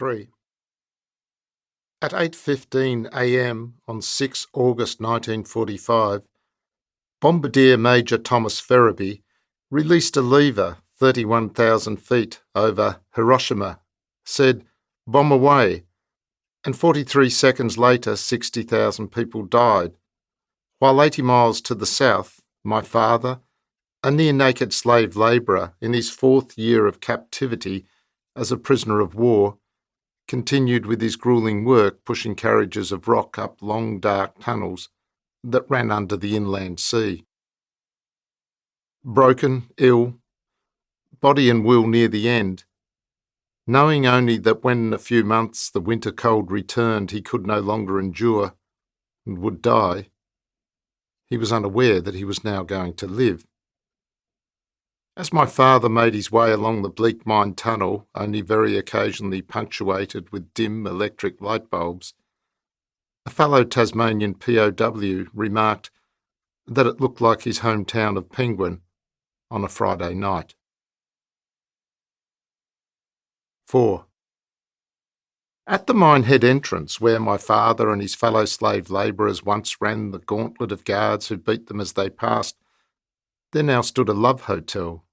3. At 8:15 a.m. on 6 August 1945, Bombardier Major Thomas Ferriby released a lever 31,000 feet over Hiroshima, said, "Bomb away," and 43 seconds later 60,000 people died, while 80 miles to the south, my father, a near-naked slave labourer in his 4th year of captivity as a prisoner of war, continued with his gruelling work pushing carriages of rock up long dark tunnels that ran under the inland sea. Broken, ill, body and will near the end, knowing only that when in a few months the winter cold returned he could no longer endure and would die, he was unaware that he was now going to live. As my father made his way along the bleak mine tunnel, only very occasionally punctuated with dim electric light bulbs, a fellow Tasmanian POW remarked that it looked like his hometown of Penguin on a Friday night. 4. At the Minehead entrance, where my father and his fellow slave labourers once ran the gauntlet of guards who beat them as they passed, there now stood a love hotel.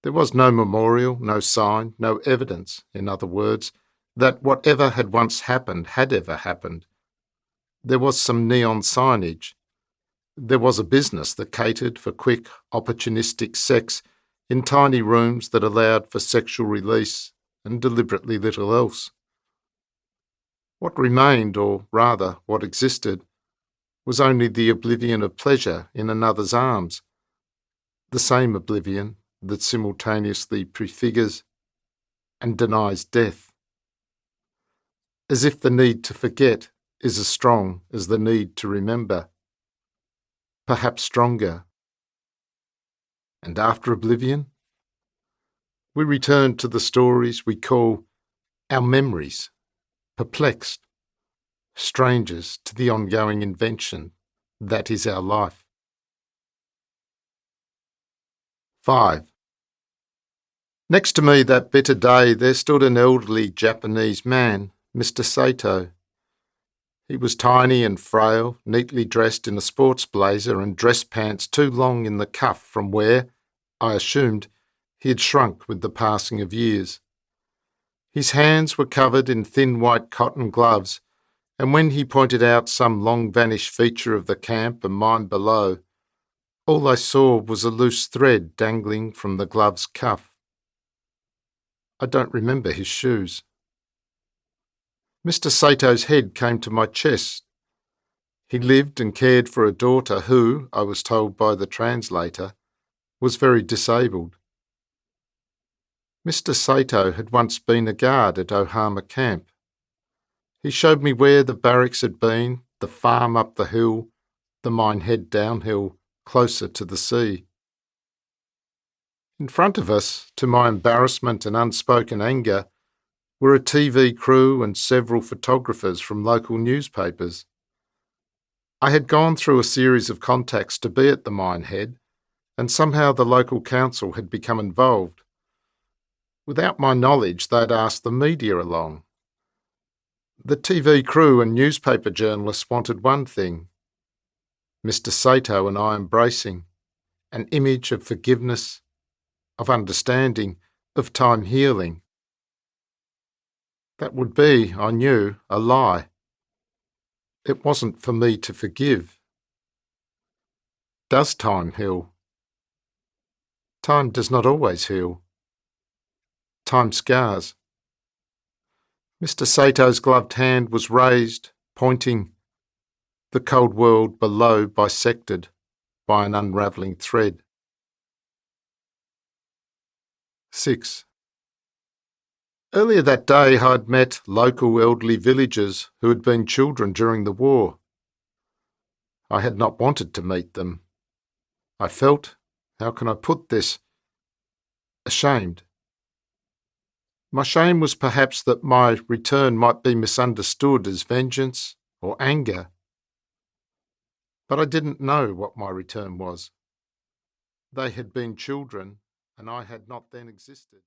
There was no memorial, no sign, no evidence, in other words, that whatever had once happened had ever happened. There was some neon signage. There was a business that catered for quick, opportunistic sex in tiny rooms that allowed for sexual release and deliberately little else. What remained, or rather what existed, was only the oblivion of pleasure in another's arms, the same oblivion that simultaneously prefigures and denies death, as if the need to forget is as strong as the need to remember, perhaps stronger. And after oblivion, we return to the stories we call our memories, perplexed, strangers to the ongoing invention that is our life. 5. Next to me that bitter day there stood an elderly Japanese man, Mr. Sato. He was tiny and frail, neatly dressed in a sports blazer and dress pants too long in the cuff from where, I assumed, he had shrunk with the passing of years. His hands were covered in thin white cotton gloves, and when he pointed out some long-vanished feature of the camp and mine below, all I saw was a loose thread dangling from the glove's cuff. I don't remember his shoes. Mr. Sato's head came to my chest. He lived and cared for a daughter who, I was told by the translator, was very disabled. Mr. Sato had once been a guard at Ohama Camp. He showed me where the barracks had been, the farm up the hill, the Minehead downhill, closer to the sea. In front of us, to my embarrassment and unspoken anger, were a TV crew and several photographers from local newspapers. I had gone through a series of contacts to be at the Minehead, and somehow the local council had become involved. Without my knowledge, they'd asked the media along. The TV crew and newspaper journalists wanted one thing: Mr. Sato and I embracing, an image of forgiveness, of understanding, of time healing. That would be, I knew, a lie. It wasn't for me to forgive. Does time heal? Time does not always heal. Time scars. Mr. Sato's gloved hand was raised, pointing, the cold world below bisected by an unravelling thread. 6. Earlier that day I'd met local elderly villagers who had been children during the war. I had not wanted to meet them. I felt, how can I put this, ashamed. My shame was perhaps that my return might be misunderstood as vengeance or anger. But I didn't know what my return was. They had been children, and I had not then existed.